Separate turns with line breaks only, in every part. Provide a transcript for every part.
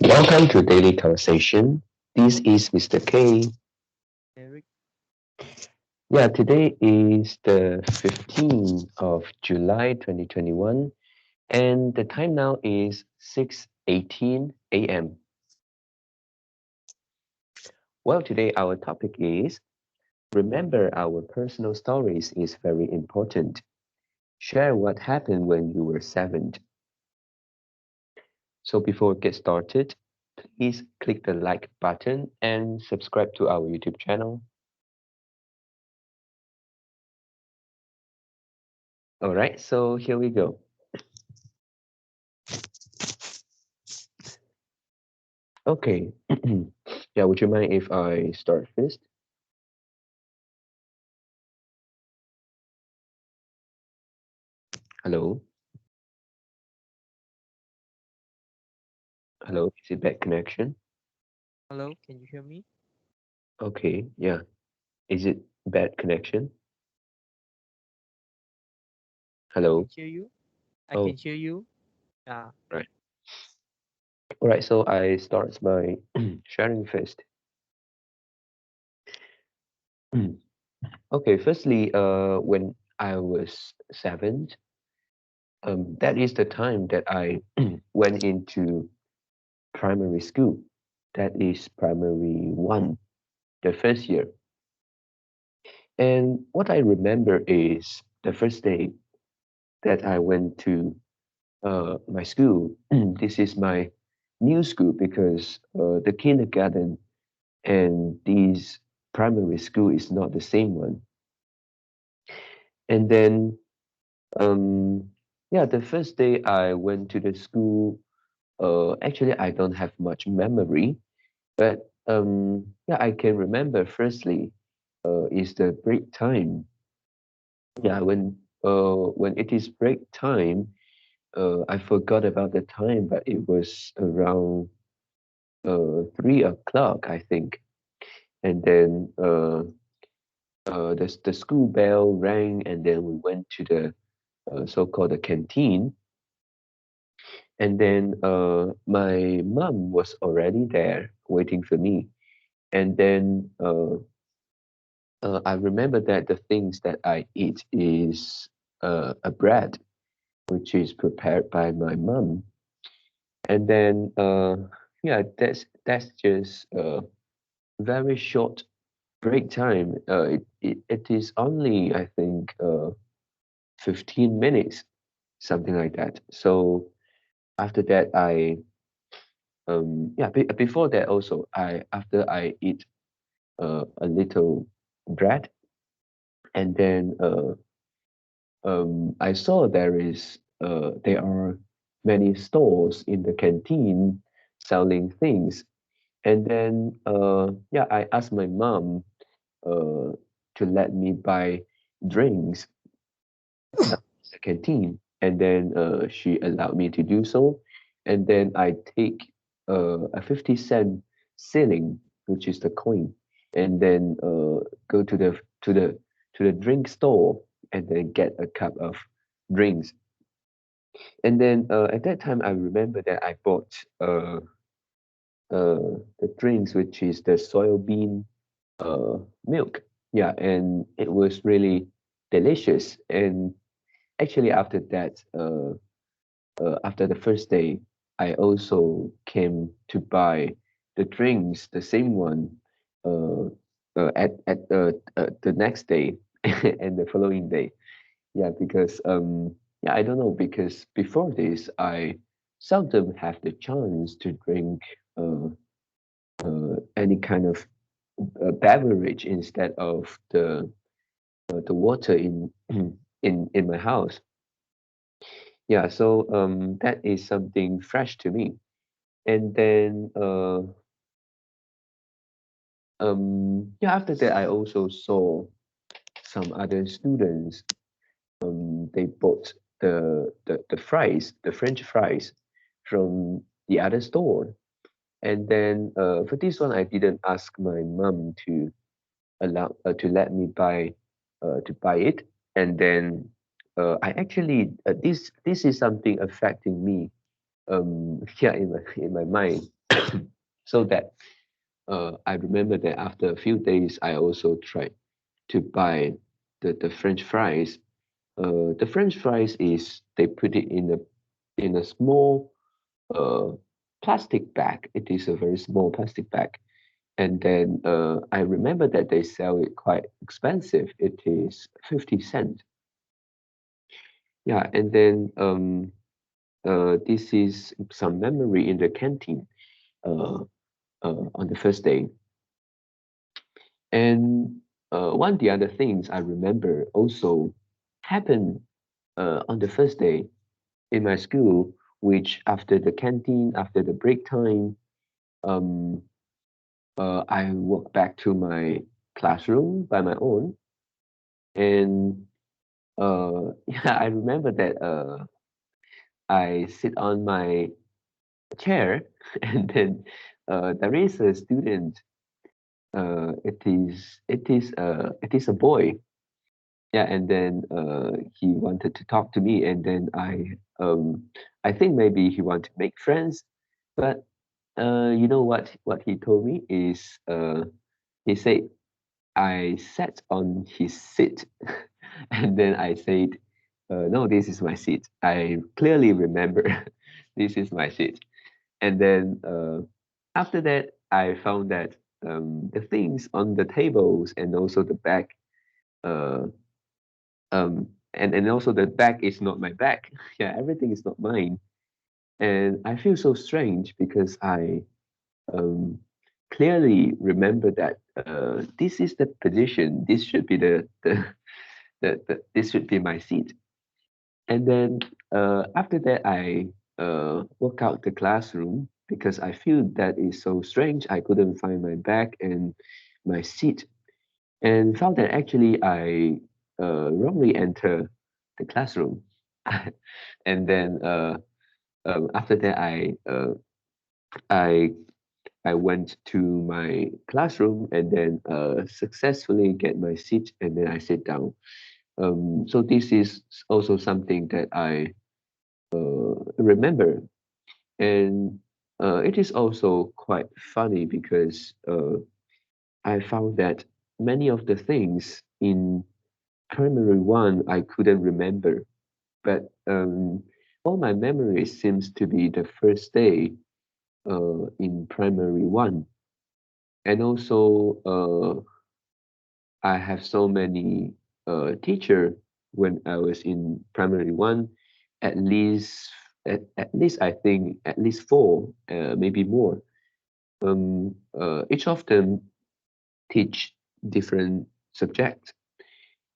Welcome to Daily Conversation. This is Mr. K.
Eric,
Yeah, today is the 15th of July 2021, and the time now is 6:18 a.m. Well, today our topic is remember our personal stories is very important. Share what happened when you were 7. So before we get started, please click the like button and subscribe to our YouTube channel. All right, so here we go. Okay. Yeah, would you mind if I start first? Hello? Hello? Is it bad connection?
hello, can you hear me?
Okay, yeah. Is it bad connection?
I can
Hello?
hear you. I can
Oh,
hear you. Yeah.
right. All right, so I start by sharing first. Okay, firstly, when I was 7, that is the time that I went into primary school. That is primary 1, the first year. And what I remember is the first day that I went to my school. This is my new school because the kindergarten and this primary school is not the same one. And then, yeah, the first day I went to the school, actually, I don't have much memory, but yeah, I can remember firstly is the break time. Yeah, when it is break time, I forgot about the time, but it was around 3 o'clock, I think. And then the school bell rang, and then we went to the so-called the canteen. And then my mom was already there waiting for me. And then I remember that the things that I eat is a bread, which is prepared by my mom. And then yeah, that's just very short break time. It is only, I think, 15 minutes, something like that. So after that, yeah, before that also, after I eat a little bread, and then I saw there are many stores in the canteen selling things. And then yeah, I asked my mom uh, to let me buy drinks at the canteen, and then she allowed me to do so. And then I take a 50-cent shilling, which is the coin, and then go to the drink store and then get a cup of drinks. And then at that time, I remember that I bought the drinks, which is the soybean milk. Yeah, and it was really delicious. And actually, after that, after the first day, I also came to buy the drinks, the same one, uh, at the next day and the following day. Yeah, because yeah, I don't know, because before this, I seldom have the chance to drink any kind of beverage instead of the water in in my house. Yeah, so that is something fresh to me. And then yeah, after that I also saw some other students. They bought the fries, the French fries, from the other store. And then for this one, I didn't ask my mom to let me buy it. And then I actually this is something affecting me here in my mind. So that I remember that after a few days, I also tried to buy the French fries. The French fries is they put it in a small uh, plastic bag. It is a very small plastic bag, and then I remember that they sell it quite expensive. It is 50 cents. Yeah, and then this is some memory in the canteen uh, on the first day. And one of the other things I remember also happened on the first day in my school, which after the canteen, after the break time, um, I walked back to my classroom by my own. And yeah, I remember that I sit on my chair, and then there is a student. It is a boy. Yeah, and then he wanted to talk to me, and then I think maybe he wanted to make friends, but you know what he told me is he said I sat on his seat, and then I said, no, this is my seat. I clearly remember this is my seat. And then after that, I found that the things on the tables and also the bag, uh, and also the bag is not my bag. Yeah, everything is not mine. And I feel so strange because I um, clearly remember that this is the position. This should be this should be my seat. And then after that, I walk out the classroom because I feel that is so strange. I couldn't find my bag and my seat, and found that actually I wrongly enter the classroom. And then after that, I I went to my classroom and then successfully get my seat, and then I sit down. So this is also something that I remember, and it is also quite funny because I found that many of the things in primary one I couldn't remember, but all my memories seems to be the first day in primary one, and also I have so many teacher when I was in primary one, at least at least I think at least four, maybe more. Each of them teach different subjects,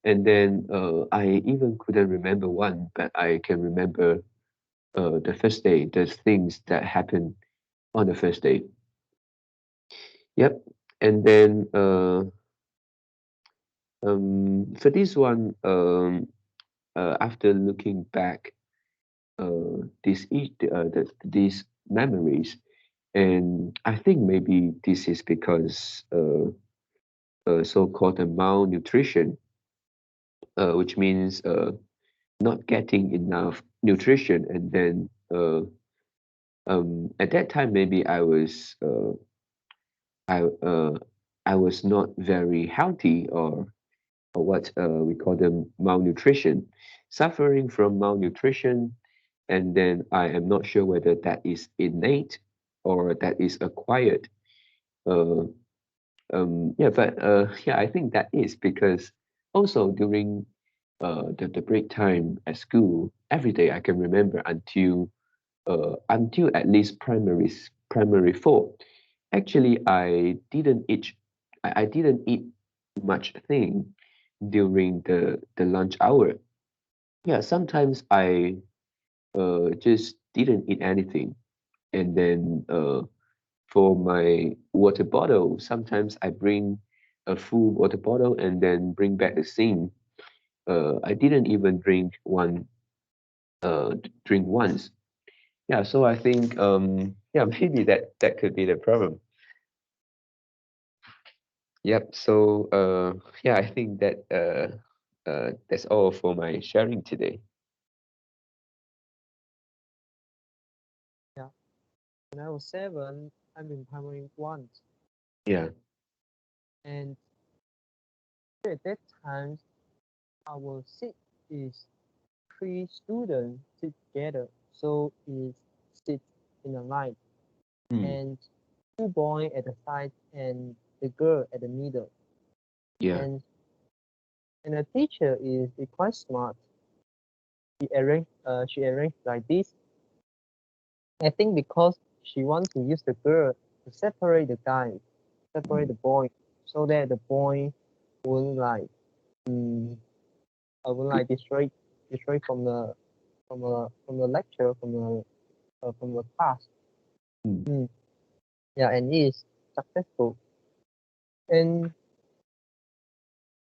and then I even couldn't remember one, but I can remember the first day, the things that happened on the first day. Yep, and then for this one, after looking back, these memories, and I think maybe this is because so-called malnutrition, which means not getting enough nutrition, and then at that time maybe I I was not very healthy, or what we call them malnutrition, suffering from malnutrition, and then I am not sure whether that is innate or that is acquired. Uh, yeah, but yeah, I think that is because also during the break time at school, every day I can remember until at least primary four. Actually, I didn't eat much thing during the lunch hour. Yeah, sometimes I just didn't eat anything, and then for my water bottle, sometimes I bring a full water bottle and then bring back the same. I didn't even drink once. Yeah, so I think yeah, maybe that could be the problem. Yep. So yeah, I think that That's all for my sharing today.
Yeah. When I was 7, I'm in primary 1,
Yeah.
and at that time, our seat is 3 students sit together, so it sits in a line,
Mm.
and 2 boys at the side and the girl at the middle,
Yeah.
and the teacher is quite smart. She arranged like this. I think because she wants to use the girl to separate the guy, separate the
Mm.
boy, so that the boy won't like mm, won't like destroy from the lecture from the class.
Mm.
Mm. Yeah, and it is successful. And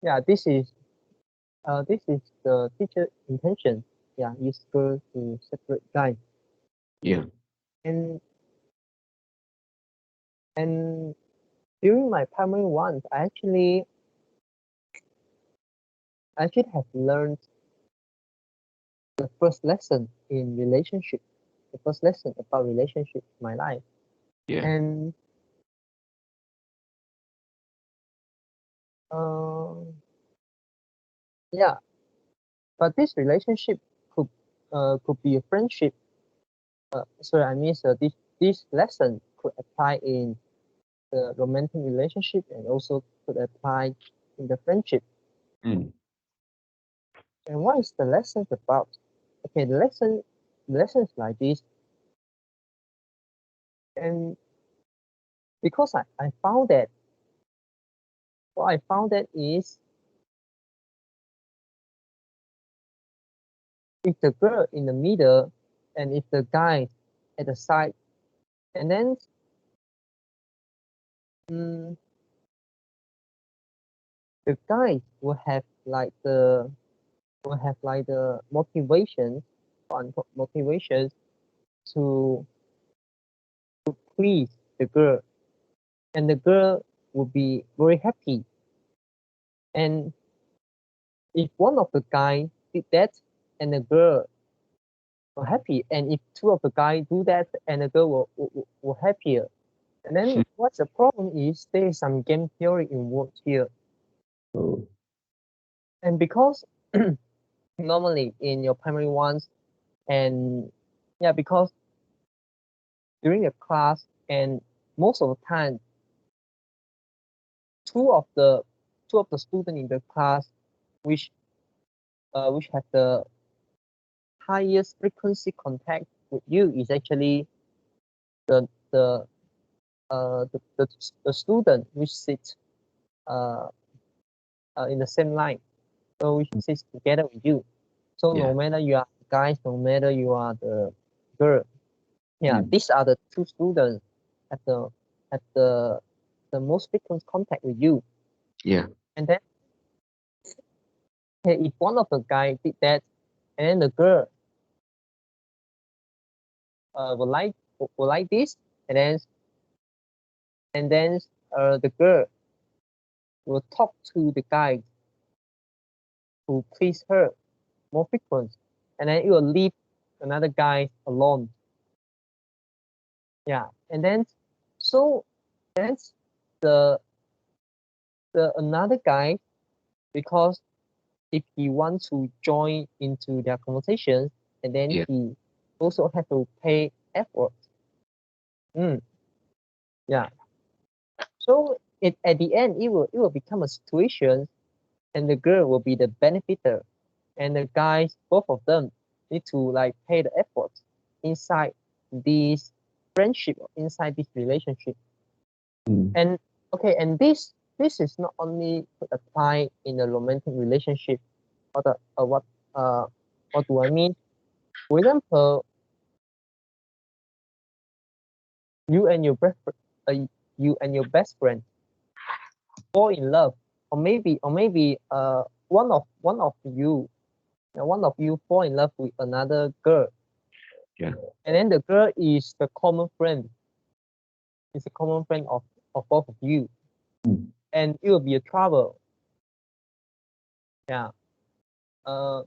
yeah, this is the teacher intention. Yeah, use girl to separate guy.
Yeah.
And and during my primary ones, I should have learned the first lesson in relationship, the first lesson about relationship in my life.
Yeah.
And uh, yeah, but this relationship could could be a friendship. Sorry, I mean, this lesson could apply in the romantic relationship and also could apply in the friendship.
Mm.
And what is the lesson about? Okay, the lesson is like this. And because I found that what I found that is if the girl in the middle and if the guy at the side, and then mm, the guy will have like the motivation, motivation to please the girl, and the girl will be very happy. And if one of the guy did that, and the girl were happy, and if two of the guys do that, and the girl will happier. And then what's the problem is there is some game theory involved here,
Oh.
and because normally in your primary ones, and yeah, because during the class and most of the time two of the two of the students in the class which which have the highest frequency contact with you is actually the the the student which sits uh, in the same line, so which sits together with you. So no
Yeah.
matter you are guys, no matter you are the girl, yeah,
Mm.
these are the two students at the most frequent contact with you.
Yeah.
And then okay, if one of the guy did that, and then the girl would like this, and then the girl will talk to the guy to please her more frequent, and then it will leave another guy alone. Yeah, and then so that's the another guy, because if he wants to join into their conversations, and then
Yeah.
he also have to pay effort. Mm, yeah. So at the end, it will become a situation, and the girl will be the benefiter, and the guys, both of them, need to like pay the effort inside this friendship, inside this relationship.
Mm.
And okay, and this is not only could apply in a romantic relationship. What what do I mean? For example, you and your best you and your best friend fall in love, or maybe one of you fall in love with another girl,
Yeah.
and then the girl is the common friend, is a common friend of both of you,
Mm.
and it will be a trouble. Yeah. uh,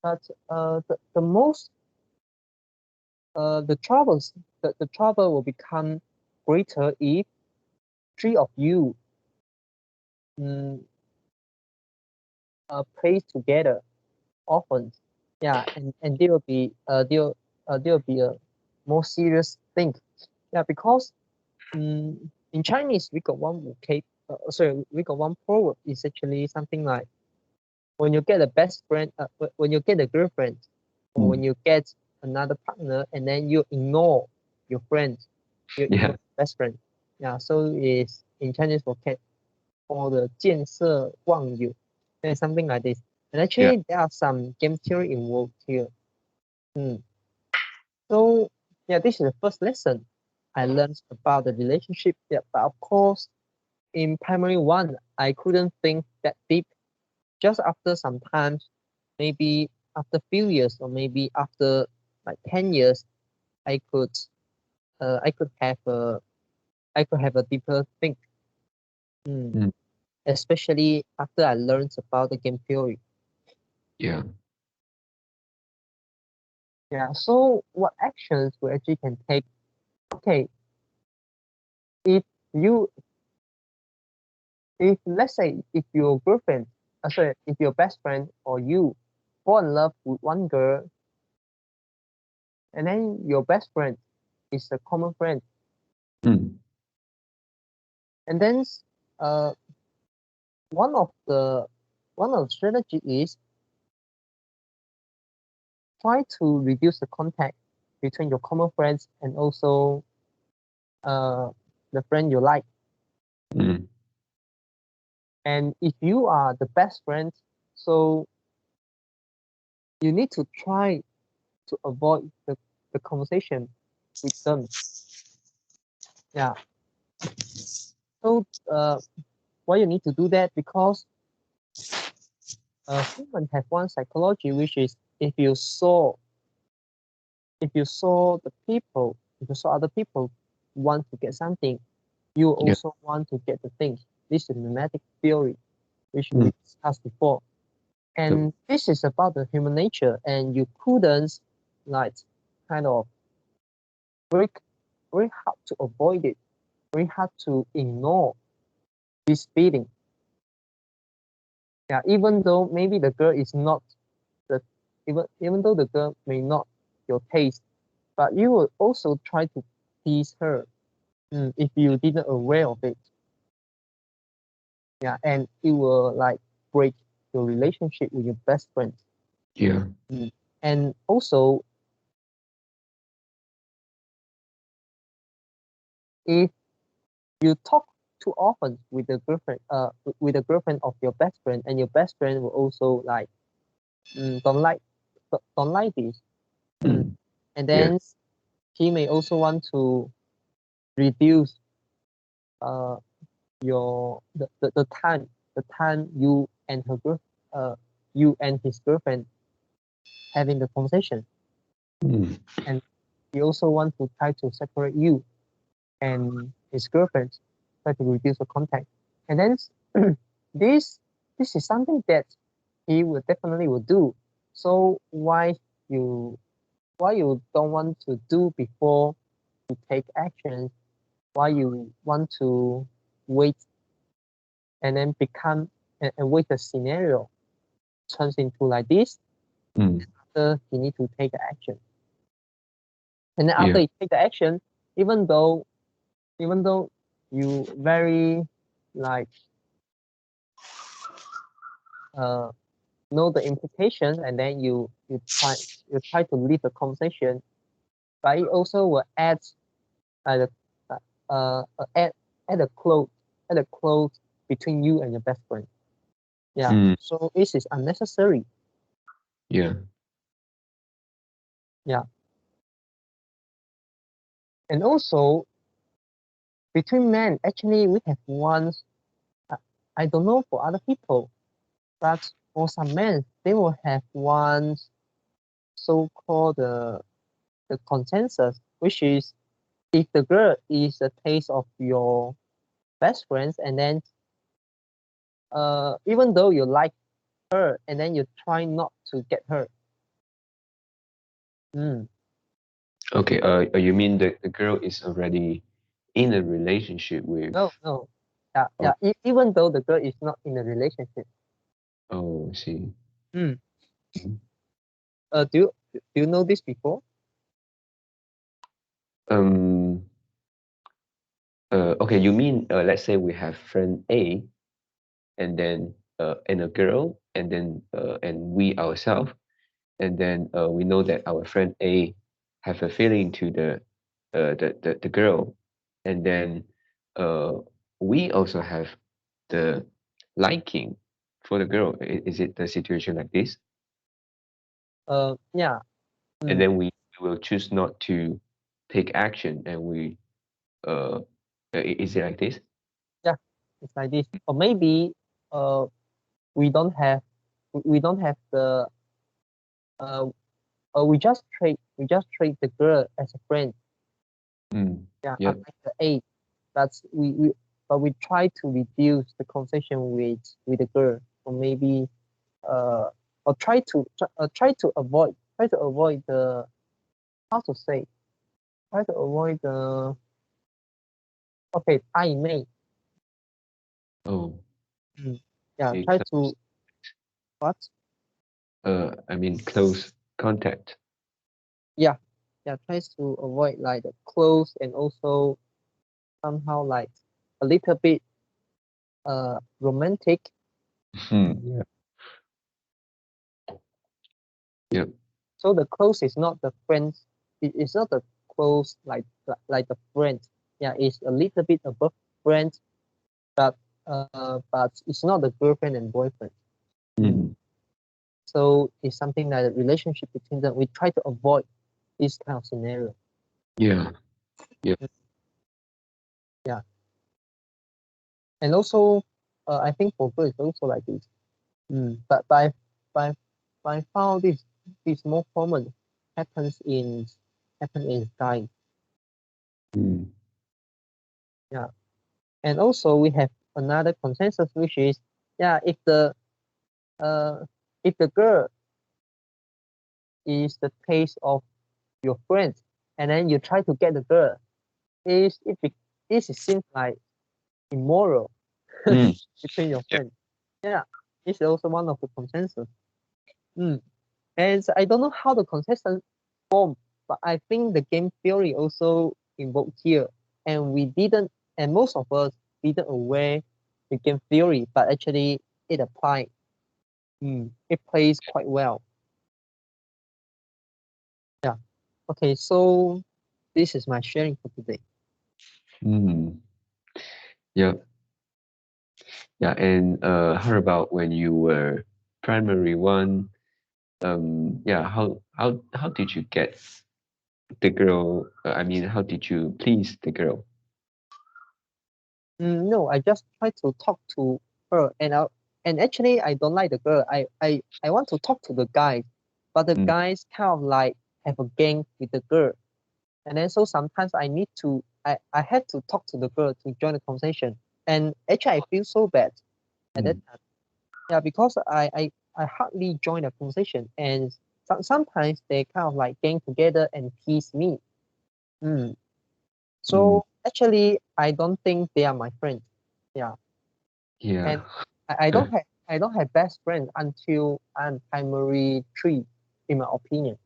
but the most the troubles the trouble will become greater if three of you mm, play together often. Yeah, and there will be a more serious thing. Yeah, because in Chinese we got one sorry, we got one proverb is actually something like when you get a best friend, when you get a girlfriend, or when
Mm.
you get another partner, and then you ignore your friend, you ignore
Yeah.
best friend. Yeah, so is in Chinese vocab called the 见色忘友. There's something like this. And
Yeah.
actually, there are some game theory involved here. Mm. So yeah, this is the first lesson I learned about the relationship. Yeah, but of course, in primary one, I couldn't think that deep. Just after some time, maybe after few years, or maybe after like 10 years, I could uh, I could have a I could have a deeper think. Mm.
Mm.
Especially after I learned about the game theory.
Yeah.
Yeah. So what actions we actually can take? Okay, if you if let's say if your girlfriend, sorry, if your best friend or you fall in love with one girl, and then your best friend is a common friend,
Mm.
and then uh one of the one of the strategy is try to reduce the contact between your common friends and also uh the friend you like.
Mm.
And if you are the best friend, so you need to try to avoid the conversation with them. Yeah. So why you need to do that? Because human have one psychology, which is if you saw other people want to get something, you
Yeah.
also want to get the thing. This is mimetic theory, which
Mm.
we discussed before.
Yep.
And this is about the human nature, and you couldn't like kind of very very hard to avoid it, very hard to ignore this feeling. Yeah, even though maybe the girl is not the even though the girl may not your taste, but you will also try to please her, if you didn't aware of it. Yeah, and it will like break your relationship with your best friend.
Yeah.
Mm. And also, if you talk too often with the girlfriend, with the girlfriend of your best friend, and your best friend will also like don't like don't like this, mm.
Mm.
And
Yeah.
then he may also want to reduce uh the time uh you and his girlfriend having the conversation,
Mm.
and he also want to try to separate you and his girlfriend, try to reduce the contact. And then this this is something that he will definitely will do. So you why you don't want to do before you take action? Why you want to wait and then become and wait the scenario turns into like this?
Mm.
After you need to take the action, and then
Yeah.
after you take the action, even though even though you very like uh know the implications, and then you try to lead the conversation, but it also will uh, uh, add add a close add a close between you and your best friend. Yeah,
Mm.
so this is unnecessary.
Yeah.
Yeah, and also between men, actually we have one. uh, I don't know for other people, but for some men they will have one so-called the consensus, which is if the girl is a taste of your best friends, and then even though you like her, and then you try not to get her. Mm.
Okay. You mean the girl is already in a relationship with?
No. Yeah,
Oh,
even though the girl is not in a relationship.
oh, I see.
Mm.
Mhm.
Do you know this before?
Um. Okay. You mean let's say we have friend A, and then and a girl, and then and we ourselves, and then we know that our friend A have a feeling to the girl, and then uh we also have the liking for the girl. Is it the situation like this?
Yeah.
And
Mm.
then we will choose not to take action, and we uh is it like this?
Yeah, it's like this. Or maybe uh we don't have we don't have the uh, we just treat the girl as a friend.
Mm.
Yeah,
Yeah.
unlike the age. But we try to reduce the conversation with the girl, or maybe uh or try to avoid the, how to say, try to avoid the, okay, I may.
Oh,
Mm. Yeah,
okay.
try to, what?
I mean close contact.
Yeah, tries to avoid like the close, and also somehow like a little bit romantic.
Yeah. Yeah.
So the close is not the friends. It's not the close like the friend. Yeah, it's a little bit above friend, but it's not the girlfriend and boyfriend. Mm.
Mm.
So it's something like a relationship between them. We try to avoid this kind of scenario.
Yeah. Yeah.
Mm. Yeah, and also I think for girls it's also like this. But I found this more common happens in guys.
Mm.
Yeah, and also we have another consensus, which is, yeah, uh if the girl is the taste of your friend, and then you try to get the girl, is it be, this seems like immoral
Mm.
between your
Yeah.
friends. Yeah, it's also one of the consensus. Mm. And I don't know how the consensus form, but I think the game theory also involved here, and we didn't, and most of us didn't aware the game theory, but actually it applied. It plays quite well. Yeah. Okay, so this is my sharing for today.
Mm. Yeah. Yeah. And how about when you were primary one? Yeah. How did you get the girl? I mean, how did you please the girl?
No, I just try to talk to her, and actually I don't like the girl. I want to talk to the guys, but the
Mm.
guys kind of like have a gang with the girl, and then so sometimes I had to talk to the girl to join the conversation, and actually I feel so bad at that
Mm.
time. Yeah, because I hardly join the conversation, and sometimes they kind of like gang together and tease me. Mm.
Mm.
So actually, I don't think they are my friends. Yeah,
Yeah.
and I don't have best friends until I'm primary three, in my opinion.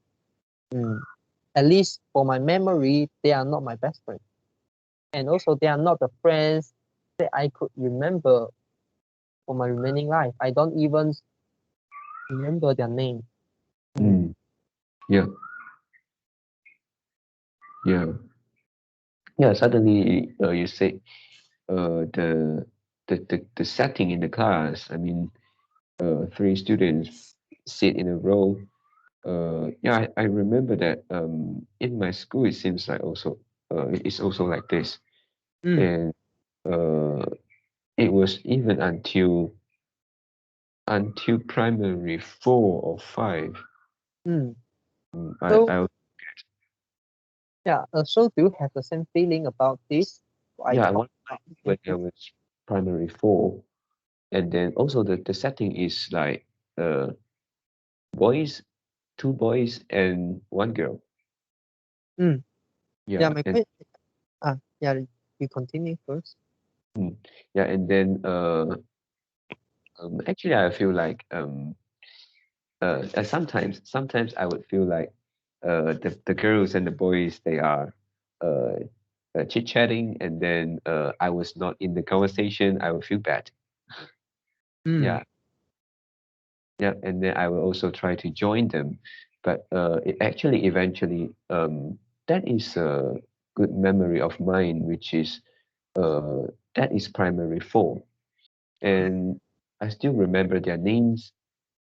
Mm. At least for my memory, they are not my best friends, and also they are not the friends that I could remember for my remaining life. I don't even remember their name. Mm.
Mm. Yeah. Yeah. Yeah. Suddenly, you say the setting in the class. I mean, three students sit in a row. Yeah, I remember that in my school it seems like also it's also like this,
Mm.
and uh, it was even until primary four or five.
Mm. So
I
yeah, so do you have the same feeling about this? I
yeah, I
talk
want
about the same
when I
thing.
was primary four. and then also the setting is like uh boys, two boys and one girl.
Mm. Yeah,
Yeah,
my
and
question. Yeah, you continue first.
mm, yeah, and then actually I feel like sometimes I would feel like the girls and the boys they are uh, chit chatting, and then I was not in the conversation. I would feel bad.
Mm.
Yeah, yeah, and then I will also try to join them, but it actually eventually that is a good memory of mine, which is uh, that is primary four, and I still remember their names,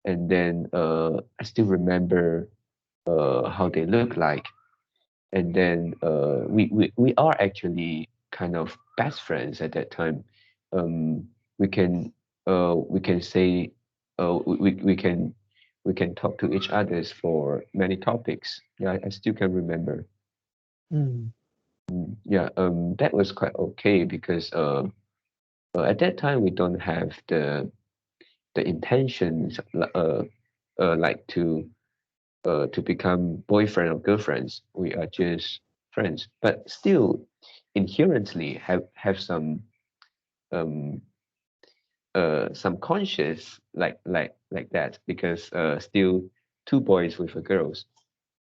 and then I still remember how they look like, and then we are actually kind of best friends at that time. Um, we can say we can talk to each others for many topics. Yeah, I still can remember.
Mm.
Yeah, that was quite okay because at that time we don't have the intentions like to become boyfriend or girlfriends. We are just friends, but still inherently have um some conscious like that because still two boys with a girls.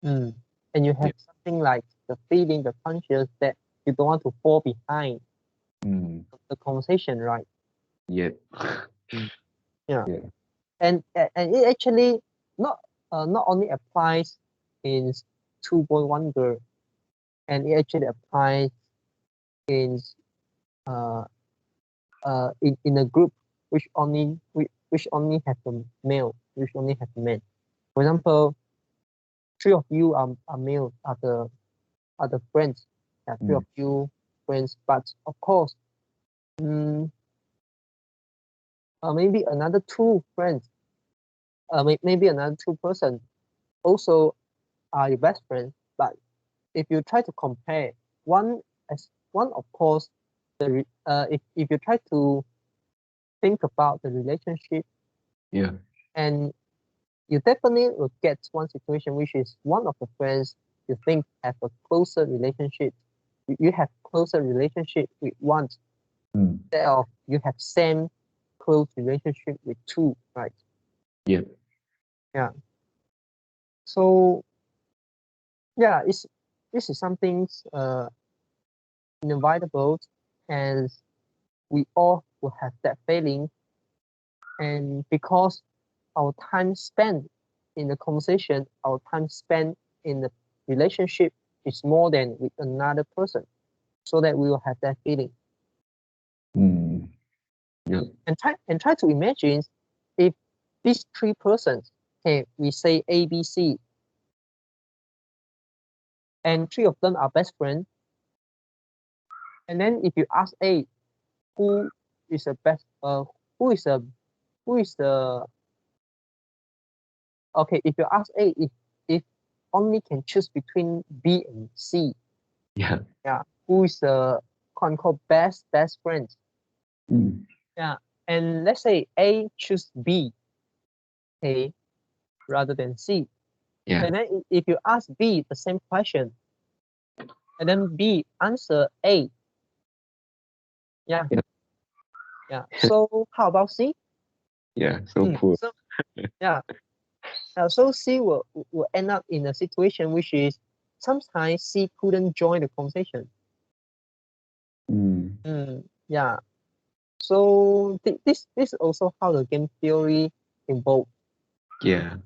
Mm. And you
Yeah.
have something like the feeling, the conscious that you don't want to fall behind
Mm,
the conversation, right?
yeah.
Mm. Yeah.
Yeah.
And it actually not not only applies in two boy one girl, and it actually applies in uh in a group which only has a male, which only has men. For example, three of you are male, are the friends. Yeah, three
Mm,
of you friends, but of course, mm, maybe another two friends, maybe another two person also are your best friends. But if you try to compare one as one, of course, if you try to think about the relationship,
yeah.
and you definitely will get one situation which is one of the friends you think have a closer relationship. You have closer relationship with one
Mm,
instead of you have same close relationship with two, right?
yeah.
Yeah. So yeah, this is something inevitable, and we all will have that feeling. And because our time spent in the conversation, our time spent in the relationship is more than with another person, so that we will have that feeling.
Mm, yeah.
And try to imagine if these three persons, okay, we say A, B, C, and three of them are best friends. And then if you ask A, who is the best, who is the, who is the, okay, if you ask A, if only can choose between B and C,
Yeah.
yeah, who is the quote unquote best friend?
Mm,
Yeah, and let's say A choose B, okay, rather than C.
yeah.
And then if you ask B the same question, and then B answer A, yeah,
Yeah.
yeah. So how about C?
Yeah. So poor.
So yeah, so C will end up in a situation which is sometimes C couldn't join the conversation.
Mm,
Yeah. So this is also how the game theory involved.
yeah.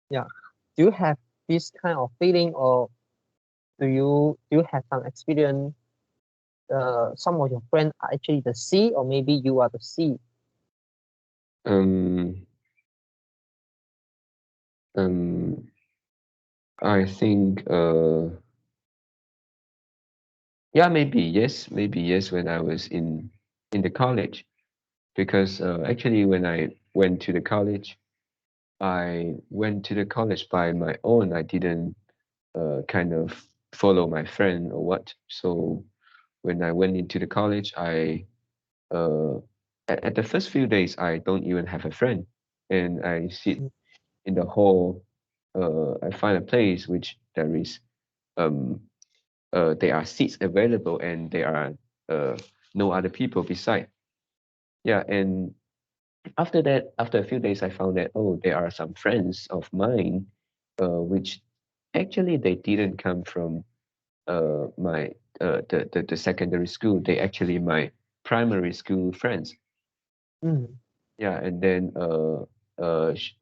Yeah. Do you have this kind of feeling, or do you have some experience? Some of your friends are actually the C, or maybe you are the C.
Um. Um. I think. Yeah. Maybe yes. When I was in the college, because actually when I went to the college, I went to the college by my own. I didn't kind of follow my friend or what. So when I went into the college, uh, at the first few days, I don't even have a friend, and I sit
mm,
in the hall. I find a place which um, there are seats available, and there are uh, no other people beside. Yeah, and after that, after a few days, I found that, oh, there are some friends of mine, which actually they didn't come from my the secondary school. They actually my primary school friends.
mm,
Yeah, and then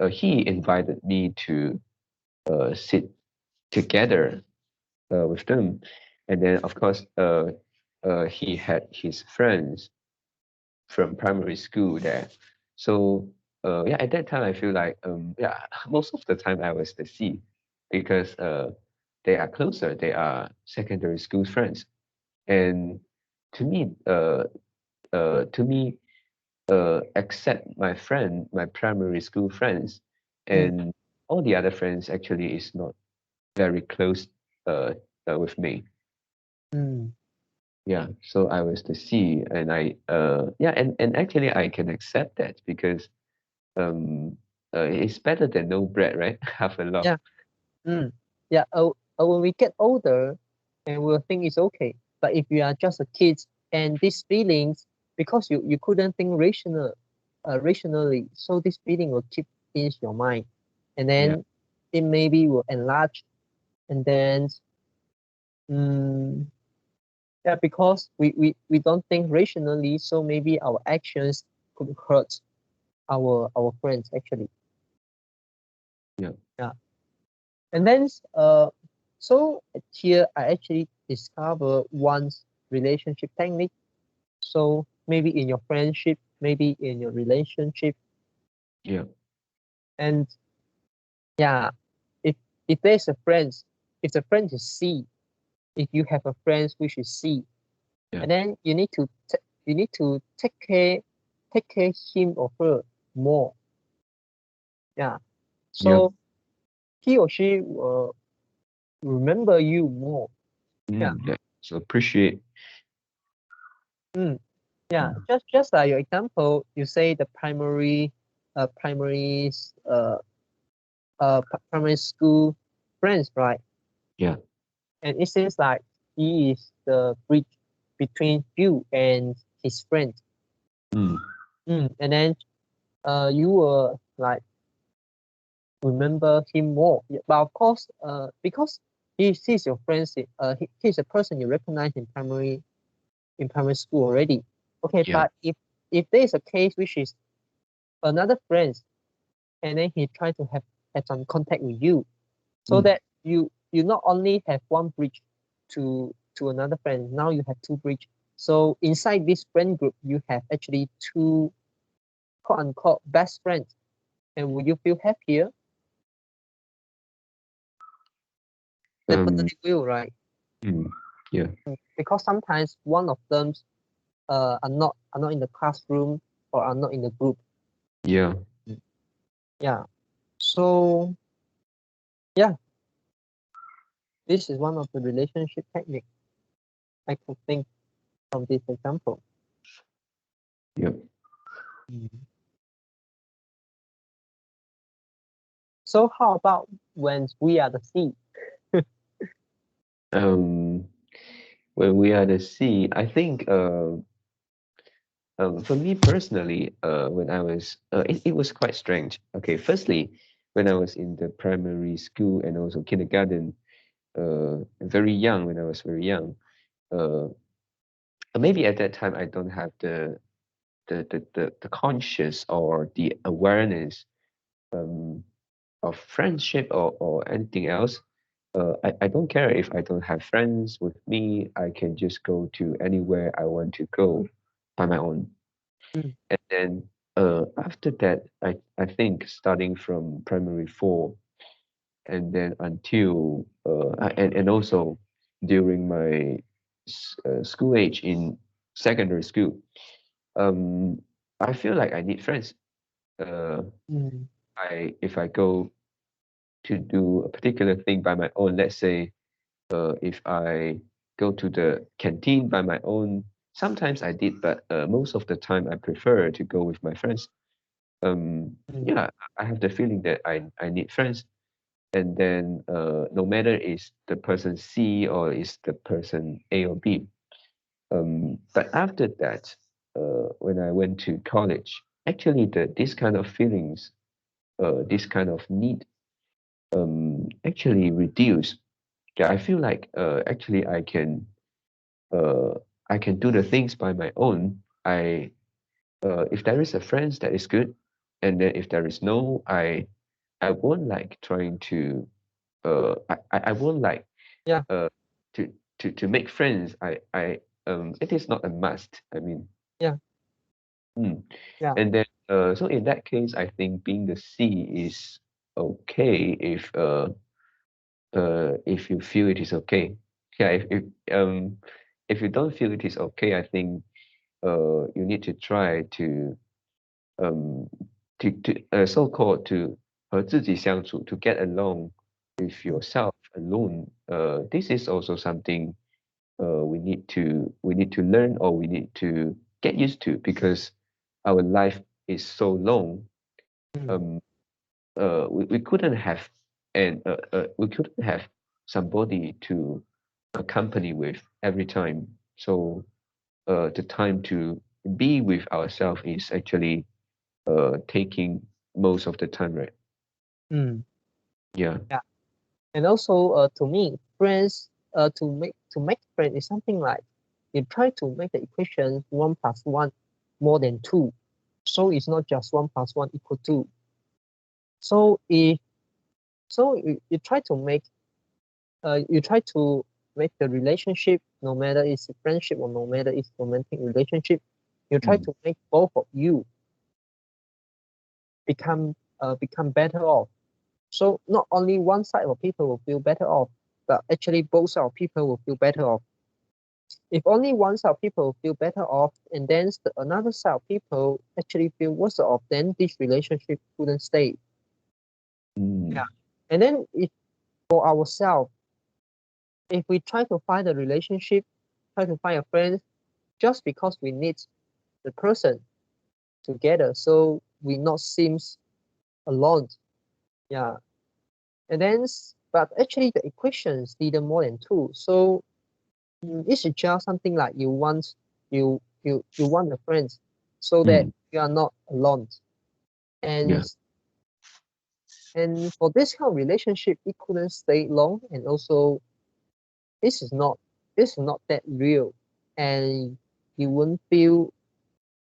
he invited me to sit together with them, and then of course he had his friends from primary school there. So yeah, at that time I feel like yeah, most of the time I was the C, because they are closer. They are secondary school friends, and to me to me except my friend, my primary school friends,
mm,
and all the other friends actually is not very close uh, with me.
mm,
Yeah, so I was the C, and yeah, and actually I can accept that, because um it's better than no bread, right? Have a lot.
yeah. Mm. Yeah. When we get older, and we'll think it's okay. But if you are just a kid, and these feelings, because you couldn't think rationally, so this feeling will keep in your mind, and
Yeah,
then it maybe will enlarge, and then mm, yeah, because we don't think rationally, so maybe our actions could hurt our friends actually.
yeah.
Yeah. And then so here I actually discover one's relationship technique. So maybe in your friendship, maybe in your relationship,
Yeah.
and yeah, if if there's a friend, if the friend is C, if you have a friend which is C,
Yeah.
and then you need to take care him or her more. Yeah.
Yeah.
So he or she will remember you more. Yeah.
Yeah. So appreciate.
Mm. Yeah,
Mm.
just like your example, you say the primary primary school friends, right?
Yeah.
And it seems like he is the bridge between you and his friend.
Mm.
And then you will like remember him more. Yeah, but of course, because he's your friend, he's a person you recognize in primary school already. Okay,
Yeah.
but if there is a case which is another friend, and then he try to have some contact with you, so
Mm.
that you not only have one bridge to another friend, now you have two bridge. So inside this friend group you have actually two quote unquote best friends, and would you feel happier?
Um.
Definitely will, right?
Mm. Yeah.
Because sometimes one of them are not in the classroom or are not in the group.
Yeah.
Yeah, so yeah, this is one of the relationship technique I could think from this example.
Yeah.
Mhm. So how about when we are the C?
Um. When we are the C, I think for me personally, when I was it was quite strange. Okay, firstly, when I was in the primary school and also kindergarten, very young, when I was very young, uh, maybe at that time I don't have the conscious or the awareness um, of friendship or anything else. I don't care if I don't have friends with me. I can just go to anywhere I want to go by my own.
Mm,
And then after that, I think starting from primary four and then until and also during my school age in secondary school, um, I feel like I need friends. Uh,
mm,
I if I go to do a particular thing by my own, let's say if I go to the canteen by my own. Sometimes I did, but most of the time I prefer to go with my friends. Yeah, I have the feeling that I need friends, and then no matter is the person C or is the person A or B. But after that, when I went to college, actually this kind of feelings, this kind of need, actually reduce. Yeah, I feel like actually uh, I can do the things by my own. If there is a friend that is good, and then if there is no, I won't like trying to I won't like
Yeah.
uh to make friends. It is not a must. I mean,
Yeah.
mm.
Yeah.
And then so in that case, I think being the C is okay if you feel it is okay. Yeah, if you don't feel it is okay, I think you need to try um to so-called to 和自己相处 to get along with yourself alone. This is also something we need to learn or we need to get used to because our life is so long.
Mm.
Um, we couldn't have we couldn't have somebody to accompany with every time. So the time to be with ourselves is actually taking most of the time, right?
Mm.
Yeah.
Yeah. And also, to me, friends, to make friends is something like you try to make the equation 1 plus 1 more than 2. So it's not just 1 plus 1 equal 2. So if so you try to make the relationship, no matter it's a friendship or no matter it's romantic relationship, you try
Mm.
to make both of you become better off. So not only one side of people will feel better off, but actually both side of people will feel better off. If only one side of people feel better off, and then another side of people actually feel worse off, then this relationship wouldn't stay.
Mm.
Yeah. And then if for ourselves, if we try to find a relationship, try to find a friend just because we need the person together, so we not seems alone. Yeah. And then but actually the equations needed more than 2. So it's just something like you want a friend so that
Mm.
you are not alone. And
Yeah.
and for this kind of relationship, it couldn't stay long, and also this is not this is not that real, and you won't feel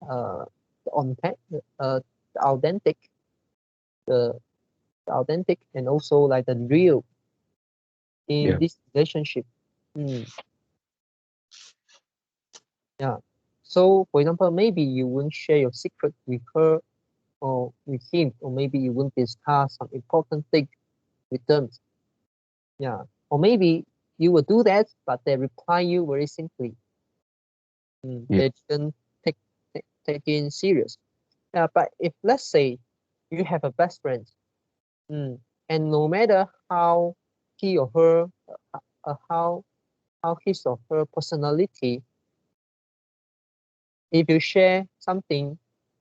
uh the authentic the authentic the, the authentic and also like the real in
Yeah.
this relationship. Mm, yeah. So for example, maybe you won't share your secret with her or with him, or maybe you won't discuss some important thing with them. Yeah. Or maybe you will do that, but they reply you very simply.
Yeah.
They didn't take in serious. Yeah, but if let's say you have a best friend, mm, and no matter how he or her, how his or her personality, if you share something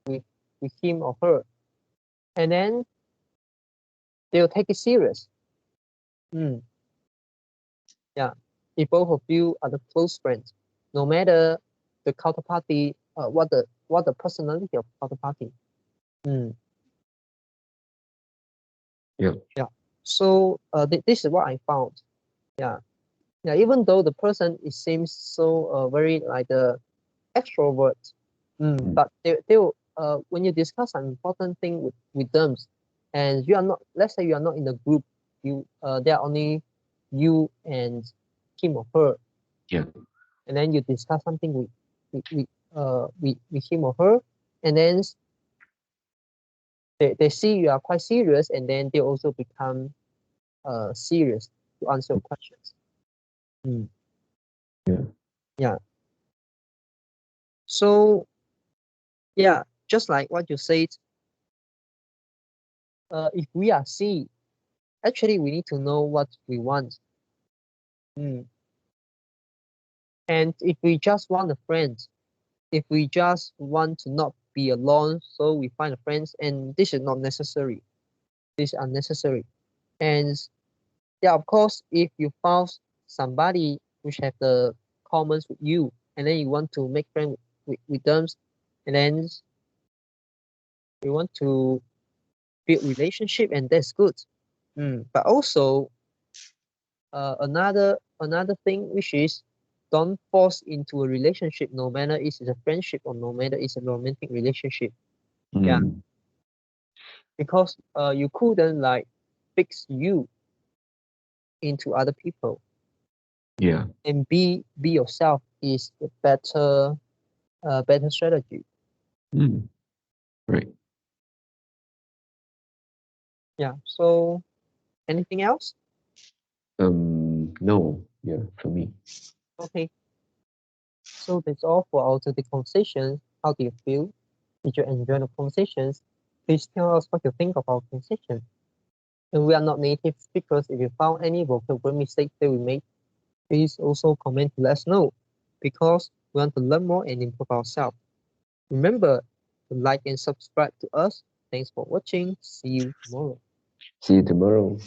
with with him or her, and then they'll take it serious. Mm, yeah. If both of you are the close friends, no matter the counterparty, what the personality of counterparty. Mm,
Yeah.
yeah. So this is what I found. Yeah. Yeah. Even though the person it seems so very like the extrovert,
Mm.
but they will, when you discuss an important thing with them, and you are not, let's say you are not in the group, there are only you and him or her,
Yeah.
and then you discuss something with him or her, and then they see you are quite serious, and then they also become serious to answer your questions. Mm,
Yeah.
yeah. So yeah, just like what you said, if we are C, actually we need to know what we want. Mm, And if we just want a friend, if we just want to not be alone, so we find a friends, and this is not necessary. This is unnecessary. And yeah, of course, if you found somebody which have the commons with you, and then you want to make friends with them, and then you want to build relationship, and that's good. But also another thing which is don't force into a relationship, no matter it's a friendship or no matter it's a romantic relationship. Yeah,
Mm.
because you couldn't like fix you into other people,
Yeah.
and be yourself is a better strategy.
Mm. Right.
Yeah. So anything else?
No. Yeah. For me.
Okay. So that's all for our today conversations. How do you feel? Did you enjoy the conversations? Please tell us what you think of our conversation. And we are not native speakers. If you found any vocabulary mistakes that we made, please also comment to let us know, because we want to learn more and improve ourselves. Remember to like and subscribe to us. Thanks for watching. See you tomorrow.
See you tomorrow.